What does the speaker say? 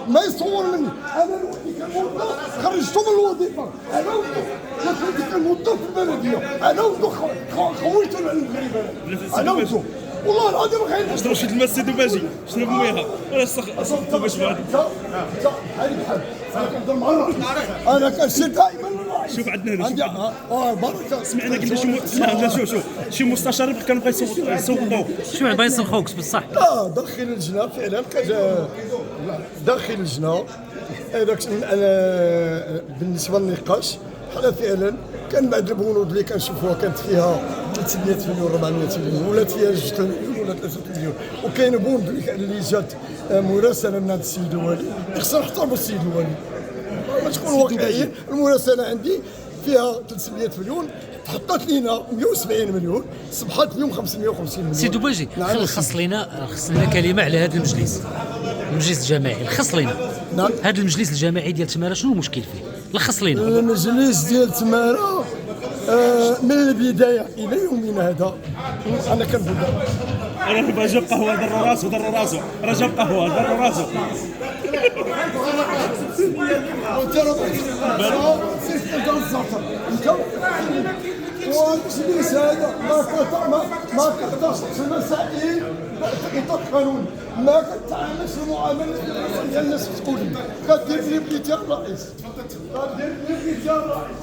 ما يصور مني انا لوحدي كنوظف خرجته من الوظيفه انا وانتو كنوظف في البلديه انا وانتو خويتو على المغرب انا وانتو والله العظيم غير شرب شي الماء سيدي باجي شرب مويها ولا صغ باش بعد انت بحال انا كنهضر مع انا كنشد دائما شوف عندنا هنا عندي بركه سمعنا قلنا شوف شي مستشار كان بغا يسوقوه شو بغا يسلخوك بصح لا داخل اللجنه فعلا داخل اللجنه هذاك بالنسبه للنقاش حنا فعلا كان بعض البنود اللي كنشوفوها كانت فيها 300 مليون 400 مليون ولات فيها 2 مليون ولا 3 مليون وكاين بوند اللي جات مراسله من هذا السيد الوالي خصنا نحترموا السيد الوالي باش نكونوا واقعيين. المراسله عندي فيها 300 مليون تحطت لينا 170 مليون صبحت اليوم 550 مليون. سيدو باجي خص لنا كلمه على هذا المجلس الجماعي لخص لنا. نعم هذا المجلس الجماعي ديال تمارا شنو المشكل فيه؟ لخص لنا. المجلس ديال تمارا من البدايه الى يومنا هذا انا كنقول انا دابا جاب قهوه ضر راسو راه جاب قهوه ضر راسو انت راه سيستم الزعتر انت والمجلس هذا ما كتقدرش في المسائل اطار قانوني ما كتعاملش المعامله ديال الناس مسؤولين كدير اللي بغيتي الرئيس كدير اللي بغيتي الرئيس